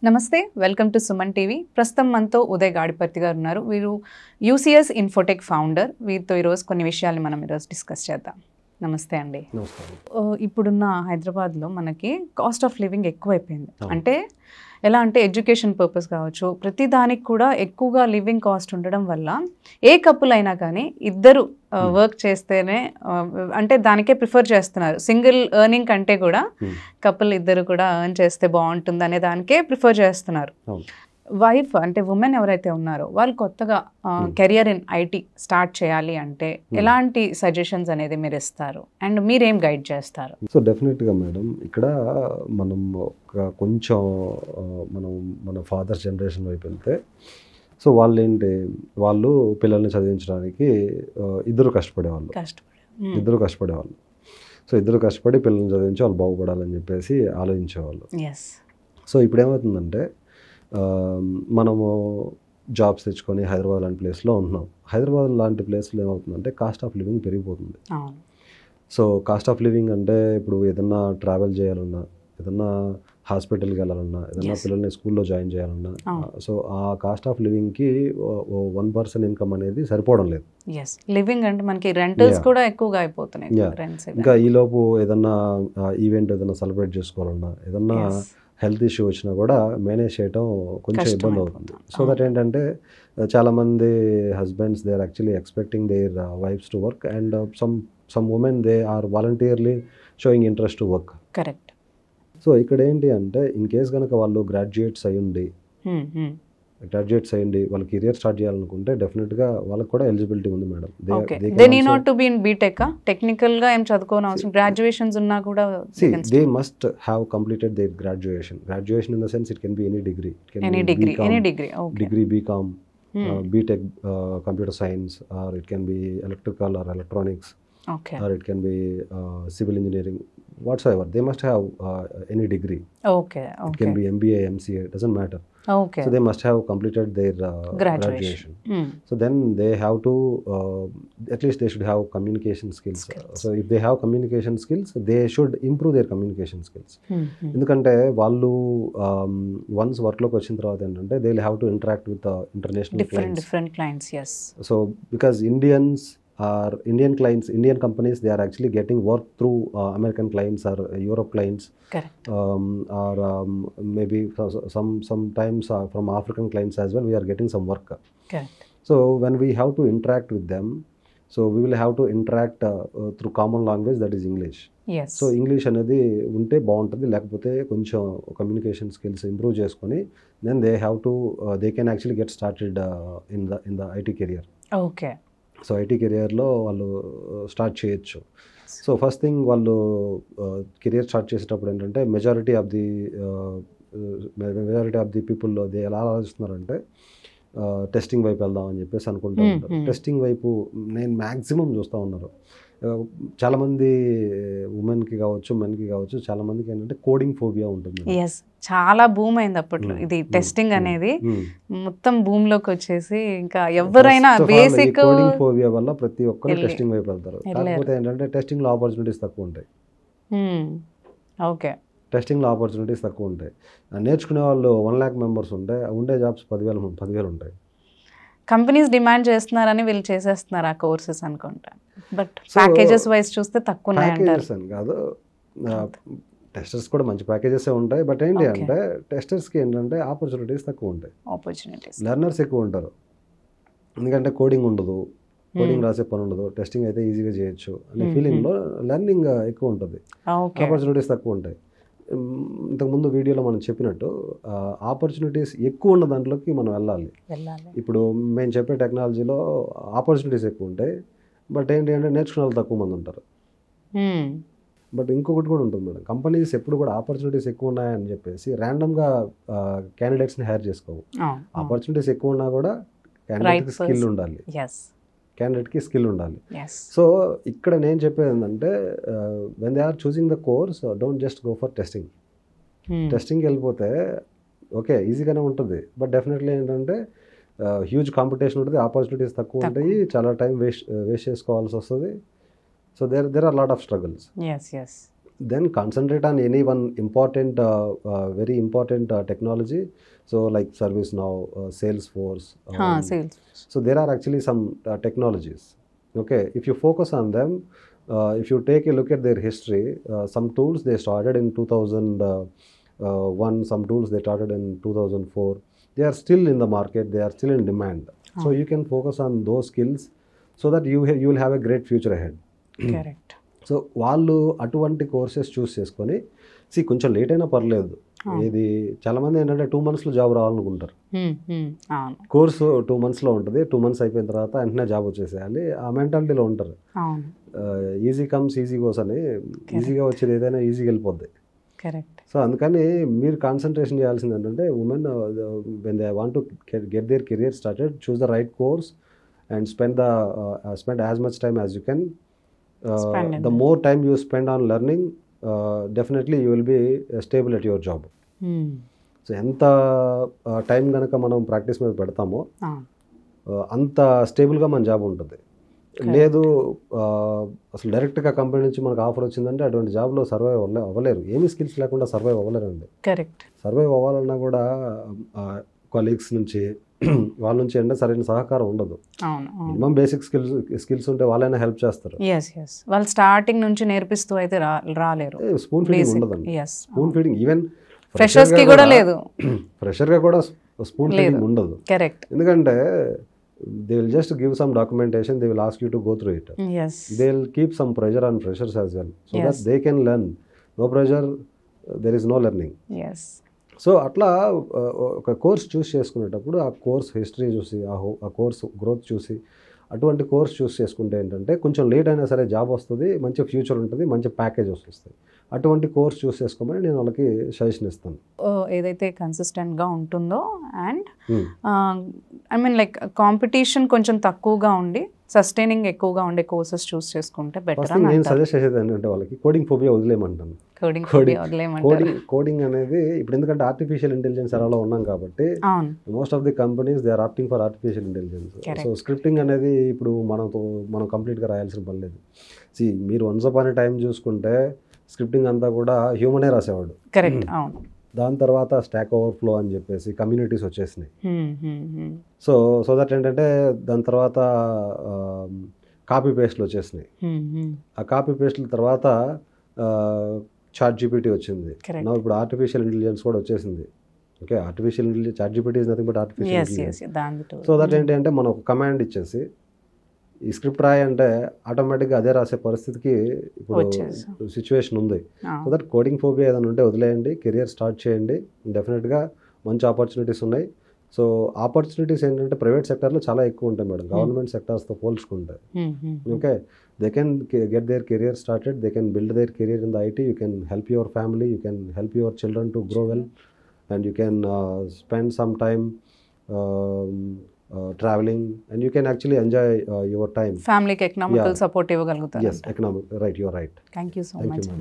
నమస్తే, welcome to Suman TV. ప్రస్తుతం మనతో ఉదయ్ గాడిపర్తి గారు ఉన్నారు. వీరు యూసీఎస్ ఇన్ఫోటెక్ ఫౌండర్. వీరితో ఈరోజు కొన్ని విషయాలు మనం ఈరోజు డిస్కస్ చేద్దాం. నమస్తే అండి. ఇప్పుడున్న హైదరాబాద్లో మనకి కాస్ట్ ఆఫ్ లివింగ్ ఎక్కువైపోయింది. అంటే ఎలా అంటే ఎడ్యుకేషన్ పర్పస్ కావచ్చు, ప్రతి దానికి కూడా ఎక్కువగా లివింగ్ కాస్ట్ ఉండడం వల్ల ఏ కపుల్ అయినా కానీ ఇద్దరు వర్క్ చేస్తేనే అంటే దానికే ప్రిఫర్ చేస్తున్నారు. సింగిల్ ఎర్నింగ్ కంటే కూడా కపుల్ ఇద్దరు కూడా ఎర్న్ చేస్తే బాగుంటుంది అనే దానికే ప్రిఫర్ చేస్తున్నారు. వైఫ్ అంటే ఉమెన్ ఎవరైతే ఉన్నారో వాళ్ళు కొత్తగా కెరియర్ ఇన్ ఐటీ స్టార్ట్ చేయాలి అంటే ఎలాంటి సజెషన్స్ అనేది మీరు ఇస్తారు అండ్ మీరేం గైడ్ చేస్తారు? సో డెఫినెట్గా మేడం, ఇక్కడ మనం కొంచెం మన ఫాదర్స్ జనరేషన్ వైపు వెళ్తే, సో వాళ్ళు పిల్లల్ని చదివించడానికి ఇద్దరు కష్టపడేవాళ్ళు. సో ఇద్దరు కష్టపడి పిల్లల్ని చదివించి వాళ్ళు బాగుపడాలని చెప్పేసి ఆలోచించేవాళ్ళు. సో ఇప్పుడు ఏమవుతుందంటే, మనము జాబ్స్ తెచ్చుకొని హైదరాబాద్ లాంటి ప్లేస్లో ఉంటున్నాం. హైదరాబాద్ లాంటి ప్లేస్లో ఏమవుతుందంటే కాస్ట్ ఆఫ్ లివింగ్ పెరిగిపోతుంది. సో కాస్ట్ ఆఫ్ లివింగ్ అంటే ఇప్పుడు ఏదన్నా ట్రావెల్ చేయాలన్నా, ఏదన్నా హాస్పిటల్కి వెళ్ళాలన్నా, ఏదన్నా పిల్లల్ని స్కూల్లో జాయిన్ చేయాలన్నా, సో ఆ కాస్ట్ ఆఫ్ లివింగ్కి వన్ పర్సన్ ఇన్కమ్ అనేది సరిపోవడం లేదు. లివింగ్ అంటే మనకి రెంటల్స్ కూడా ఎక్కువగా అయిపోతున్నాయి. ఇంకా ఈలోపు ఏదన్నా ఈవెంట్ ఏదన్నా సెలబ్రేట్ చేసుకోవాలన్నా, ఏదన్నా హెల్త్ ఇష్యూ వచ్చినా కూడా మేనేజ్ చేయడం కొంచెం ఇబ్బంది అవుతుంది. సో దట్ ఏంటంటే చాలామంది husbands they are actually expecting their wives to work and some women they are voluntarily showing interest to work. Correct. So ఇక్కడ ఏంటి అంటే, ఇన్ కేస్ కనుక వాళ్ళు గ్రాడ్యుయేట్స్ అయ్యండి వాళ్ళ కెరియర్ స్టార్ట్ చేయాలనుకుంటే డెఫినెట్గా వాళ్ళకి కూడా ఎలిజిబిలిటీ ఉంది madam. They need not to be in BTech, technical గా ఏం చదువుకోని అవసరం, గ్రాడ్యుయేషన్స్ ఉన్నా కూడా they must have completed their graduation in the sense it can be any degree, degree BCom, BTech computer science, or it can be electrical or electronics, or it can be civil engineering, whatsoever. They must have any degree. It can be MBA, MCA, doesn't matter. So they must have completed their graduation. So then they have to at least they should have communication skills. So if they have communication skills, they should improve their communication skills. ఎందుకంటే వాళ్ళు once work లోకి వచ్చిన తర్వాత ఏంటంటే they will have to interact with international different clients. Yes. So because Indian clients, Indian companies, they are actually getting work through American clients or Europe clients. Correct. Or maybe sometimes from African clients as well, we are getting some work. Correct. So when we have to interact with them, so we will have to interact through common language, that is English. Yes. So English అనేది ఉంటే బాగుంటుంది, లేకపోతే కొంచెం communication skills improve చేసుకొని then they can actually get started in the IT career. Okay. So IT కెరియర్లో వాళ్ళు start చేయొచ్చు. So first thing వాళ్ళు కెరియర్ స్టార్ట్ చేసేటప్పుడు ఏంటంటే మెజారిటీ ఆఫ్ ది పీపుల్ ఎలా ఆలోచిస్తున్నారంటే టెస్టింగ్ వైపు వెళ్దాం అని చెప్పేసి అనుకుంటూ ఉంటారు. టెస్టింగ్ వైపు నేను మ్యాక్సిమం చూస్తూ ఉన్నారు. చాలామంది ఉమెన్కి కావచ్చు, మెన్కి కావచ్చు, చాలామందికి ఏంటంటే కోడింగ్ ఫోబియా ఉంటుంది. చాలా భూమి అయింది అప్పట్లో ఇది టెస్టింగ్ అనేది, మొత్తం భూమిలోకి వచ్చేసి ఇంకా ఎవరైనా బేసిక్ కోడింగ్ ఫోబియా వల్ల ప్రతి ఒక్కరు టెస్టింగ్ వైపు వెళ్తారు. కాకపోతే ఏంటంటే టెస్టింగ్లో ఆపర్చునిటీస్ తక్కువ ఉంటాయి. ఓకే, టెస్టింగ్లో ఆపర్చునిటీస్ తక్కువ ఉంటాయి. నేర్చుకునే వాళ్ళు 1 lakh మెంబర్స్ ఉండే జాబ్స్ 10,000 ఉంటాయి. కంపెనీస్ డిమాండ్ చేస్తున్నారని వీళ్ళు చేసేస్తున్నారు ఆ కోర్సెస్ అనుకుంటా. బట్ ప్యాకేజెస్ వైజ్ చూస్తే తక్కువ అని కాదు, టెస్టర్స్ కూడా మంచి ప్యాకేజెస్ ఉంటాయి. బట్ ఏంటి అంటే టెస్టర్స్కి ఏంటంటే ఆపర్చునిటీస్ తక్కువ ఉంటాయి, లెర్నర్స్ ఎక్కువ ఉంటారు. ఎందుకంటే కోడింగ్ ఉండదు, కోడింగ్ రాసే పని ఉండదు, టెస్టింగ్ అయితే ఈజీగా చేయొచ్చు అనే ఫీలింగ్లో లెర్నింగ్ ఎక్కువ ఉంటుంది, ఆపర్చునిటీస్ తక్కువ ఉంటాయి. ఇంతకుముందు వీడియోలో మనం చెప్పినట్టు ఆపర్చునిటీస్ ఎక్కువ ఉన్న దాంట్లోకి మనం వెళ్ళాలి. ఇప్పుడు మేము చెప్పే టెక్నాలజీలో ఆపర్చునిటీస్ ఎక్కువ ఉంటాయి, బట్ ఏంటి అంటే నేర్చుకునే వాళ్ళు తక్కువ మంది ఉంటారు. బట్ ఇంకొకటి కూడా ఉంటుంది మేడం, కంపెనీస్ ఎప్పుడు కూడా ఆపర్చునిటీస్ ఎక్కువ ఉన్నాయని చెప్పేసి ర్యాండమ్గా క్యాండిడేట్స్ని హైర్ చేసుకోవు. ఆపర్చునిటీస్ ఎక్కువ ఉన్నా కూడా క్యాండిడేట్కి స్కిల్ ఉండాలి. సో ఇక్కడ నేను చెప్పేది ఏంటంటే, when they are choosing the course, don't just go for టెస్టింగ్కి వెళ్ళిపోతే ఓకే ఈజీగానే ఉంటుంది, బట్ డెఫినెట్లీ ఏంటంటే హ్యూజ్ కాంపిటీషన్ ఉంటుంది, ఆపర్చునిటీస్ తక్కువ ఉంటాయి, చాలా టైం వేస్ట్ చేసుకోవాల్సి వస్తుంది. So there are lot of struggles. then concentrate on any one important, very important technology. So like ServiceNow, Salesforce. Sales. So there are actually some technologies. Okay, if you focus on them, if you take a look at their history, some tools they started in 2001, some tools they started in 2004. They are still in the market. They are still in demand. So you can focus on those skills so that you will have a great future ahead. Correct. So వాళ్ళు అటువంటి courses చూస్ చేసుకొని కొంచెం late అయినా పర్లేదు. ఇది చాలామంది ఏంటంటే 2 monthsలో job రావాలనుకుంటారు. Course 2 monthsలో ఉంటుంది. 2 months అయిపోయిన తర్వాత వెంటనే జాబ్ వచ్చేసేయాలి, ఆ మెంటాలిటీలో ఉంటారు. ఈజీ కమ్స్ ఈజీ గోస్ అని, ఈజీగా వచ్చేది ఏదైనా ఈజీగా వెళ్ళిపోద్ది. కరెక్ట్. సో అందుకని మీరు కాన్సన్ట్రేషన్ చేయాల్సింది ఏంటంటే women when they want to get their career started, choose the right course and spend as much time as you can. The more time you spend on learning, definitely you will be stable at your job. So ఎంత time కనుక మనం practice మీద పెడతామో అంత స్టేబుల్గా మన job ఉంటుంది. లేదు అసలు డైరెక్ట్గా కంపెనీ నుంచి మనకు ఆఫర్ వచ్చిందంటే అటువంటి జాబ్లో సర్వైవ్ అవ్వలేరు. ఏమీ స్కిల్స్ లేకుండా సర్వైవ్ అవ్వలేరండి. కరెక్ట్. సర్వైవ్ అవ్వాలన్నా కూడా కొలీగ్స్ నుంచి వాళ్ళ నుంచి అంటే సరైన సహకారం ఉండదు. మినిమం బేసిక్ స్కిల్స్ ఉంటే వాళ్ళైనా హెల్ప్ చేస్తారు. వాళ్ళు స్టార్టింగ్ నుంచి నేర్పిస్తూ అయితే రాలేరు. స్పూన్ ఫీడింగ్ ఉండదండి. స్పూన్ ఫీడింగ్ ఈవెన్ ఫ్రెషర్స్ కి కూడా లేదు. ఫ్రెషర్ గా కూడా స్పూన్ ఫీడింగ్ ఉండదు. కరెక్ట్. ఎందుకంటే they will just give some documentation, they will ask you to go through it. They will keep some pressure on freshers as well so that they can learn. No pressure, there is no learning. So అట్లా ఒక course చూస్ చేసుకునేటప్పుడు ఆ course history చూసి, ఆ course growth చూసి, అటువంటి course చూస్ చేసుకుంటే ఏంటంటే కొంచెం లేట్ అయినా సరే జాబ్ వస్తుంది, మంచి ఫ్యూచర్ ఉంటుంది, మంచి ప్యాకేజెస్ వస్తాయి. అటువంటి కోర్స్ చూస్ చేసుకోమని నేను వాళ్ళకి సజెషన్ ఇస్తాను. ఏదైతే కన్సిస్టెంట్గా ఉంటుందో and I mean like competition కొంచెం తక్కువగా ఉండి సస్టైనింగ్ ఎక్కువగా ఉండే కోర్సెస్ చూస్ చేసుకుంటే బెటర్. నేను సజెస్ట్ చేసేది ఏంటంటే వాళ్ళకి కోడింగ్ ఫోబియా వదిలేయమంటాను. కోడింగ్ అనేది ఇప్పుడు ఎందుకంటే ఆర్టిఫిషియల్ ఇంటెలిజెన్స్ ఎరాలో ఉన్నాం కాబట్టి most of the companies they are opting for artificial intelligence. So scripting అనేది ఇప్పుడు మనం కంప్లీట్గా రాయాల్సిన పని లేదు. మీరు వన్స్ అపాన్ ఏ టైం చూసుకుంటే స్క్రిప్టింగ్ అంతా కూడా హ్యూమనే రాసేవాడు. కరెక్ట్. అవును. దాని తర్వాత స్టాక్ ఓవర్ఫ్లో అని చెప్పేసి కమ్యూనిటీస్ వచ్చేసినాయి. సో దట్ ఏంటంటే దాని తర్వాత కాపీ పేస్ట్లు వచ్చేసినాయి. ఆ కాపీ పేస్ట్ల తర్వాత చాట్ జీపీటీ వచ్చింది. ఇప్పుడు ఆర్టిఫిషియల్ ఇంటెలిజెన్స్ కూడా వచ్చేసింది. Okay, artificial intelligence, ChatGPT is nothing but artificial intelligence. So that ఏంటి అంటే మనం ఒక కమాండ్ ఇచ్చేసి ఈ స్క్రిప్ట్ రాయి అంటే ఆటోమేటిక్గా అదే రాసే పరిస్థితికి ఇప్పుడు సిచ్యువేషన్ ఉంది. సో దట్ కోడింగ్ ఫోబియా ఏదైనా ఉంటే వదిలేయండి, కెరియర్ స్టార్ట్ చేయండి. డెఫినెట్గా మంచి ఆపర్చునిటీస్ ఉన్నాయి. సో ఆపర్చునిటీస్ ఏంటంటే ప్రైవేట్ సెక్టర్లో చాలా ఎక్కువ ఉంటాయి మేడం, గవర్నమెంట్ సెక్టర్స్తో పోల్చుకుంటే. Okay, they can get their career started, they can build their career in the IT, you can help your family, you can help your children to grow well, and you can spend some time traveling, and you can actually enjoy your time. Family ki economical support ivagalugutaru. Yes, economic, right, you are right. Thank you so much.